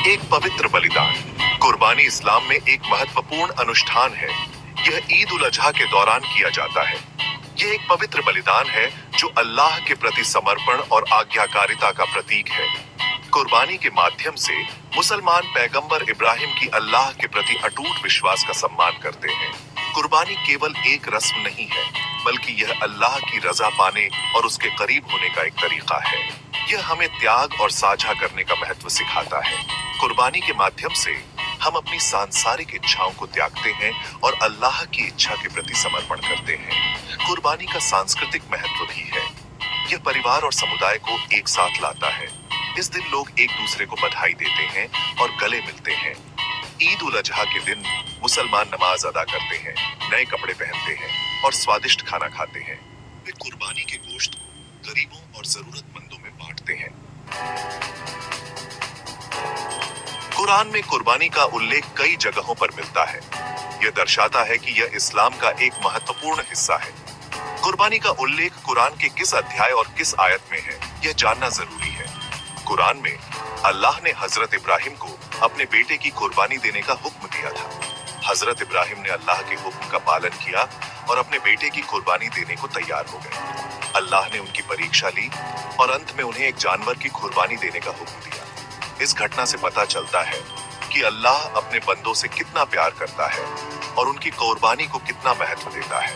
एक पवित्र बलिदान। कुर्बानी इस्लाम में एक महत्वपूर्ण अनुष्ठान है। यह ईद उल अजहा के दौरान किया जाता है। यह एक पवित्र बलिदान है जो अल्लाह के प्रति समर्पण और आज्ञाकारिता का प्रतीक है। कुर्बानी के माध्यम से मुसलमान पैगंबर इब्राहिम की अल्लाह के प्रति अटूट विश्वास का सम्मान करते हैं। कुर्बानी केवल एक रस्म नहीं है, बल्कि यह अल्लाह की रजा पाने और उसके करीब होने का एक तरीका है। यह हमें त्याग और साझा करने का महत्व सिखाता है। कुर्बानी के माध्यम से हम अपनी सांसारिक इच्छाओं को त्यागते हैं और अल्लाह की इच्छा के प्रति समर्पण करते हैं। कुर्बानी का सांस्कृतिक महत्व भी है। यह परिवार और समुदाय को एक साथ लाता है। इस दिन लोग एक दूसरे को बधाई देते हैं और गले मिलते हैं। ईद उल अजहा के दिन मुसलमान नमाज अदा करते हैं, नए कपड़े पहनते हैं और स्वादिष्ट खाना खाते हैं। वे कुर्बानी के गोश्त को गरीबों और जरूरतमंदों में बांटते हैं। कुरान में कुर्बानी का उल्लेख कई जगहों पर मिलता है। यह दर्शाता है कि यह इस्लाम का एक महत्वपूर्ण हिस्सा है। कुर्बानी का उल्लेख कुरान के किस अध्याय और किस आयत में है, यह जानना जरूरी है। कुरान में अल्लाह ने हजरत इब्राहिम को अपने बेटे की कुर्बानी देने का हुक्म दिया था। हजरत इब्राहिम ने अल्लाह के हुक्म का पालन किया और अपने बेटे की कुर्बानी देने को तैयार हो गए। अल्लाह ने उनकी परीक्षा ली और अंत में उन्हें एक जानवर की कुर्बानी देने का हुक्म दिया। इस घटना से पता चलता है कि अल्लाह अपने बंदों से कितना प्यार करता है और उनकी कुर्बानी को कितना महत्व देता है।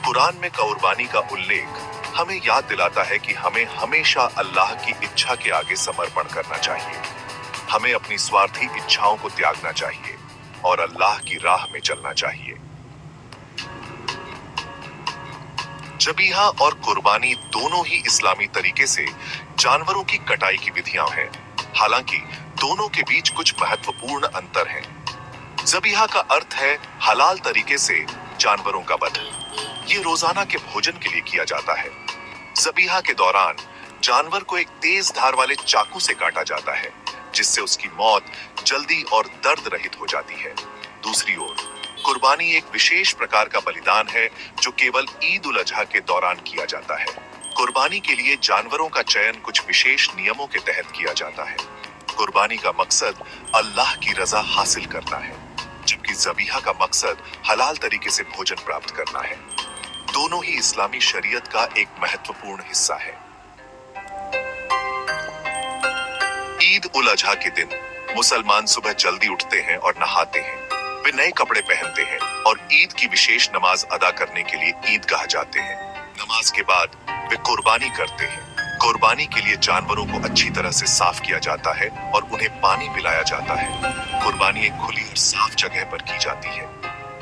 कुरान में कुर्बानी का उल्लेख हमें याद दिलाता है कि हमें हमेशा अल्लाह की इच्छा के आगे समर्पण करना चाहिए। हमें अपनी स्वार्थी इच्छाओं को त्यागना चाहिए और अल्लाह की राह में चलना चाहिए। ज़बीहा और कुर्बानी दोनों ही इस्लामी तरीके से जानवरों की कटाई की विधियां हैं। हालांकि दोनों के बीच कुछ महत्वपूर्ण अंतर हैं। ज़बीहा का अर्थ है हलाल तरीके से जानवरों का वध। ये रोजाना के भोजन के लिए किया जाता है। ज़बीहा के दौरान जानवर को एक तेज धार वाले चाकू से काटा जाता है, जिससे उसकी मौत जल्दी और दर्द रहित हो जाती है। दूसरी ओर कुर्बानी एक विशेष प्रकार का बलिदान है जो केवल ईद उल अजहा के दौरान किया जाता है। कुर्बानी के लिए जानवरों का चयन कुछ विशेष नियमों के तहत किया जाता है। कुर्बानी का मकसद अल्लाह की रजा हासिल करना है, जबकि ज़बीहा का मकसद हलाल तरीके से भोजन प्राप्त करना है। दोनों ही इस्लामी शरीयत का एक महत्वपूर्ण हिस्सा है। ईद उल अजहा के दिन मुसलमान सुबह जल्दी उठते हैं और नहाते हैं। वे नए कपड़े पहनते हैं और ईद की विशेष नमाज अदा करने के लिए ईदगाह जाते हैं। नमाज के बाद वे कुर्बानी करते हैं। कुर्बानी के लिए जानवरों को अच्छी तरह से साफ किया जाता है और उन्हें पानी पिलाया जाता है। कुर्बानी एक खुली और साफ जगह पर की जाती है।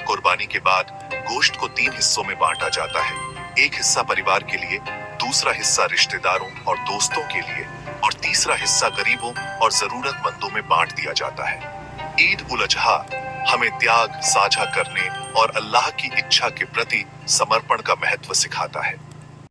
कुर्बानी के बाद गोश्त को 3 हिस्सों में बांटा जाता है। एक हिस्सा परिवार के लिए, दूसरा हिस्सा रिश्तेदारों और दोस्तों के लिए और तीसरा हिस्सा गरीबों और जरूरतमंदों में बांट दिया जाता है। ईद उल अजहा हमें त्याग, साझा करने और अल्लाह की इच्छा के प्रति समर्पण का महत्व सिखाता है।